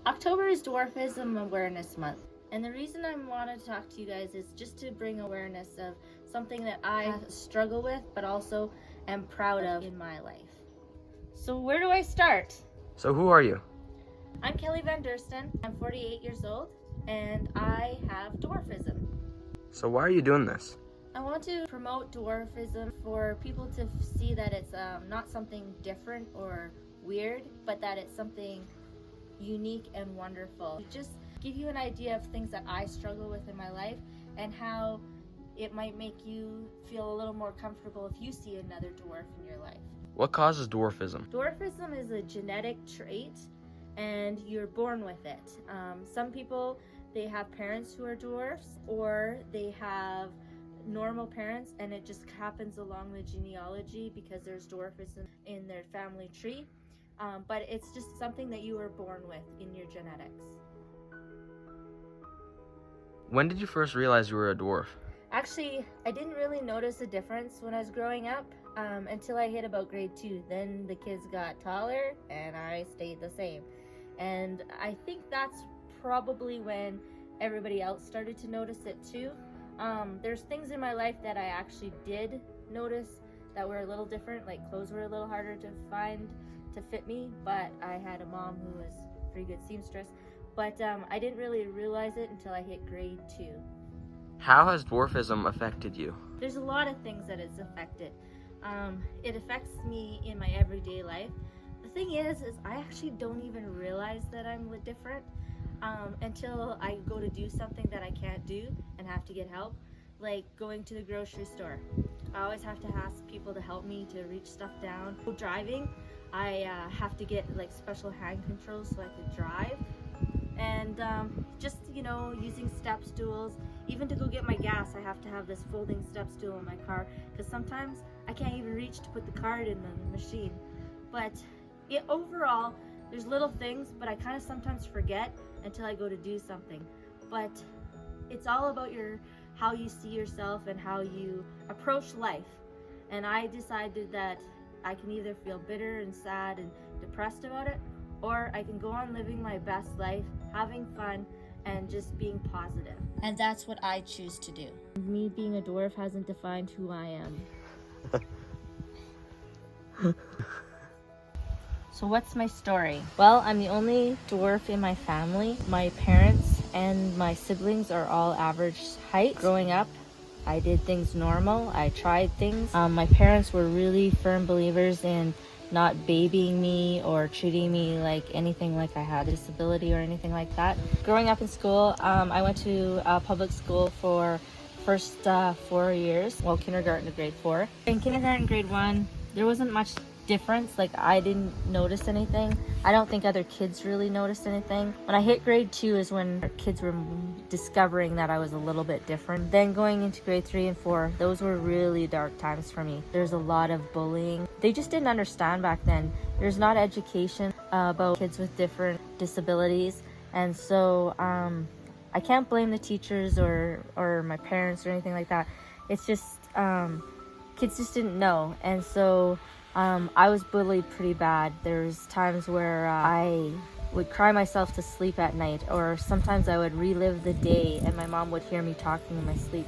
October is Dwarfism Awareness Month, and the reason I wanted to talk to you guys is just to bring awareness of something that I struggle with, but also am proud of in my life. So where do I start? So who are you? I'm Kelly Van Dursten. I'm 48 years old, and I have dwarfism. So why are you doing this? I want to promote dwarfism for people to see that it's not something different or weird, but that it's something unique and wonderful. Just give you an idea of things that I struggle with in my life and how it might make you feel a little more comfortable if you see another dwarf in your life. What causes dwarfism? Dwarfism is a genetic trait and you're born with it. Some people, they have parents who are dwarfs, or they have normal parents and it just happens along the genealogy because there's dwarfism in their family tree. But it's just something that you were born with in your genetics. When did you first realize you were a dwarf? Actually, I didn't really notice a difference when I was growing up until I hit about grade 2. Then the kids got taller and I stayed the same. And I think that's probably when everybody else started to notice it too. There's things in my life that I actually did notice that were a little different, like clothes were a little harder to find to fit me, but I had a mom who was a pretty good seamstress. But I didn't really realize it until I hit grade 2. How has dwarfism affected you? There's a lot of things that it's affected. It affects me in my everyday life. The thing is I actually don't even realize that I'm different until I go to do something that I can't do and have to get help, like going to the grocery store. I always have to ask people to help me to reach stuff down. Driving, I have to get like special hand controls so I can drive. And just, using step stools. Even to go get my gas, I have to have this folding step stool in my car because sometimes I can't even reach to put the card in the machine. But overall, there's little things, but I kind of sometimes forget until I go to do something. But it's all about how you see yourself and how you approach life. And I decided that I can either feel bitter and sad and depressed about it, or I can go on living my best life, having fun, and just being positive. And that's what I choose to do. Me being a dwarf hasn't defined who I am. So what's my story? Well, I'm the only dwarf in my family. My parents and my siblings are all average height. Growing up, I did things normal. I tried things. My parents were really firm believers in not babying me or treating me like anything like I had a disability or anything like that. Growing up in school, I went to public school for first 4 years, well, kindergarten to grade 4. In kindergarten, grade 1, there wasn't much difference. Like, I didn't notice anything. I don't think other kids really noticed anything. When I hit grade 2 is when kids were discovering that I was a little bit different. Then going into grade 3 and 4, those were really dark times for me. There's a lot of bullying. They just didn't understand back then. There's not education about kids with different disabilities. And so I can't blame the teachers or my parents or anything like that. It's just kids just didn't know. And so I was bullied pretty bad. There's times where I would cry myself to sleep at night, or sometimes I would relive the day and my mom would hear me talking in my sleep,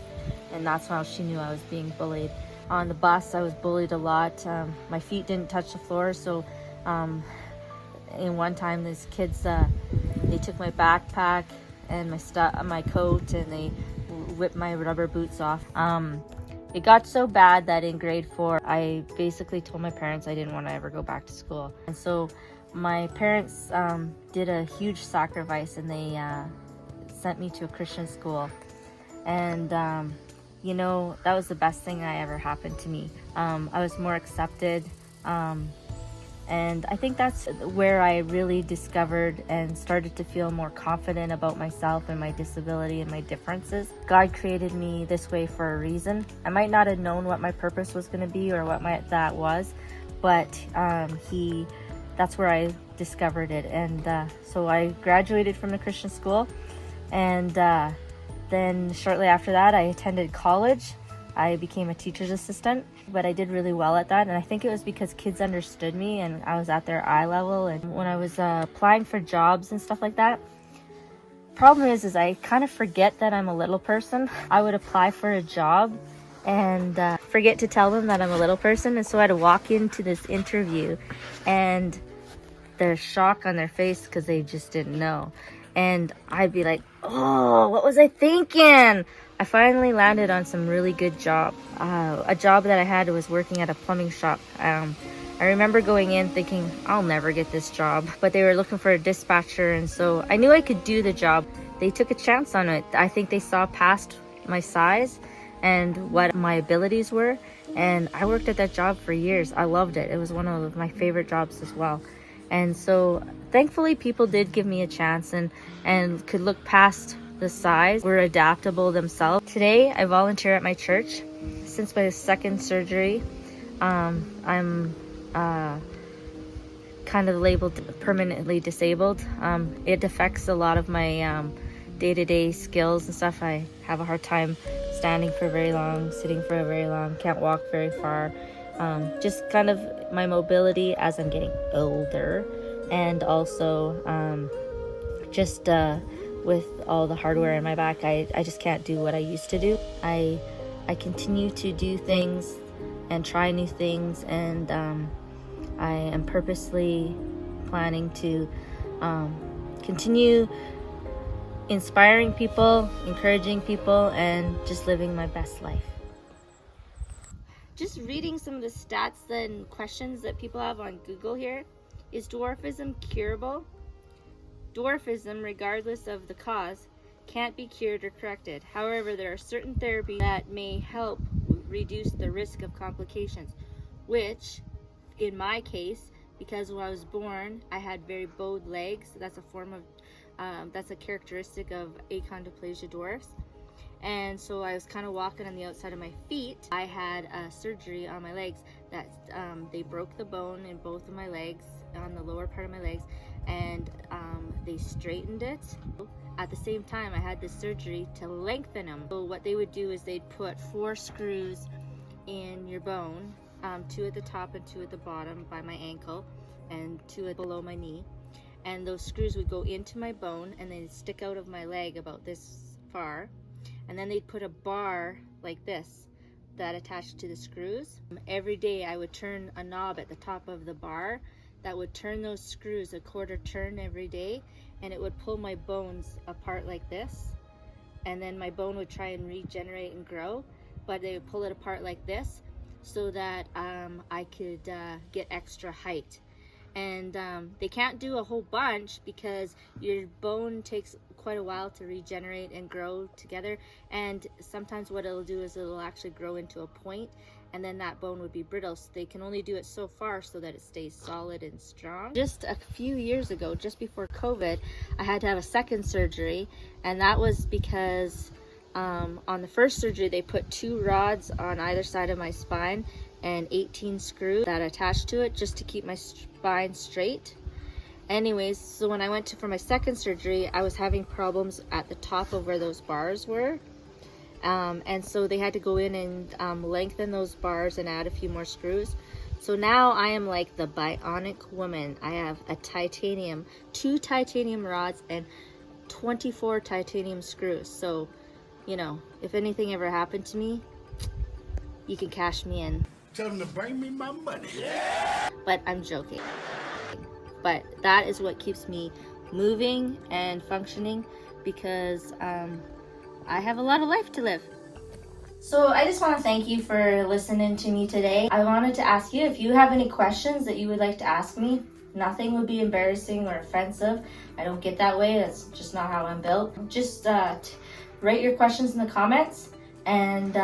and that's how she knew I was being bullied. On the bus, I was bullied a lot. My feet didn't touch the floor, so in one time these kids, they took my backpack and my coat, and they whipped my rubber boots off. It got so bad that in grade 4, I basically told my parents I didn't want to ever go back to school. And so my parents did a huge sacrifice, and they sent me to a Christian school. And, that was the best thing that ever happened to me. I was more accepted. And I think that's where I really discovered and started to feel more confident about myself and my disability and my differences. God created me this way for a reason. I might not have known what my purpose was going to be or what that was, but that's where I discovered it. And so I graduated from the Christian school, and then shortly after that I attended college. I became a teacher's assistant, but I did really well at that. And I think it was because kids understood me and I was at their eye level. And when I was applying for jobs and stuff like that, problem is I kind of forget that I'm a little person. I would apply for a job and forget to tell them that I'm a little person. And so I had to walk into this interview and the shock on their face because they just didn't know. And I'd be like, oh, what was I thinking? I finally landed on some really good job. A job that I had was working at a plumbing shop. I remember going in thinking, I'll never get this job. But they were looking for a dispatcher, and so I knew I could do the job. They took a chance on it. I think they saw past my size and what my abilities were. And I worked at that job for years. I loved it. It was one of my favorite jobs as well. And so thankfully people did give me a chance and could look past the size, were adaptable themselves. Today I volunteer at my church. Since my second surgery, I'm kind of labeled permanently disabled. It affects a lot of my day-to-day skills and stuff. I have a hard time standing for very long, sitting for a very long, can't walk very far. Just kind of my mobility as I'm getting older, and also with all the hardware in my back, I just can't do what I used to do. I continue to do things and try new things, and I am purposely planning to continue inspiring people, encouraging people, and just living my best life. Just reading some of the stats and questions that people have on Google here. Is dwarfism curable? Dwarfism, regardless of the cause, can't be cured or corrected. However, there are certain therapies that may help reduce the risk of complications, which, in my case, because when I was born, I had very bowed legs. That's a form of, that's a characteristic of achondroplasia dwarfs. And so I was kind of walking on the outside of my feet. I had a surgery on my legs that they broke the bone in both of my legs, on the lower part of my legs, and they straightened it. At the same time, I had this surgery to lengthen them. So what they would do is they'd put 4 screws in your bone, 2 at the top and 2 at the bottom by my ankle, and 2 below my knee. And those screws would go into my bone and they'd stick out of my leg about this far. And then they'd put a bar like this that attached to the screws. Every day I would turn a knob at the top of the bar that would turn those screws a quarter turn every day, and it would pull my bones apart like this. And then my bone would try and regenerate and grow, but they would pull it apart like this so that I could get extra height. And they can't do a whole bunch because your bone takes quite a while to regenerate and grow together, and sometimes what it'll do is it'll actually grow into a point, and then that bone would be brittle. So they can only do it so far so that it stays solid and strong. Just a few years ago, just before COVID, I had to have a second surgery, and that was because on the first surgery they put 2 rods on either side of my spine and 18 screws that attached to it just to keep my spine straight. Anyways, so when I went for my second surgery, I was having problems at the top of where those bars were. And so they had to go in and lengthen those bars and add a few more screws. So now I am like the bionic woman. I have a 2 titanium rods and 24 titanium screws. So, you know, if anything ever happened to me, you can cash me in. Tell them to bring me my money. But I'm joking. But that is what keeps me moving and functioning, because I have a lot of life to live. So I just want to thank you for listening to me today. I wanted to ask you if you have any questions that you would like to ask me. Nothing would be embarrassing or offensive. I don't get that way. That's just not how I'm built. Just write your questions in the comments, and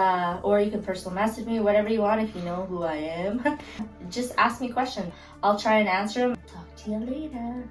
or you can personal message me, whatever you want, if you know who I am. Just ask me questions. I'll try and answer them. Talk to you later.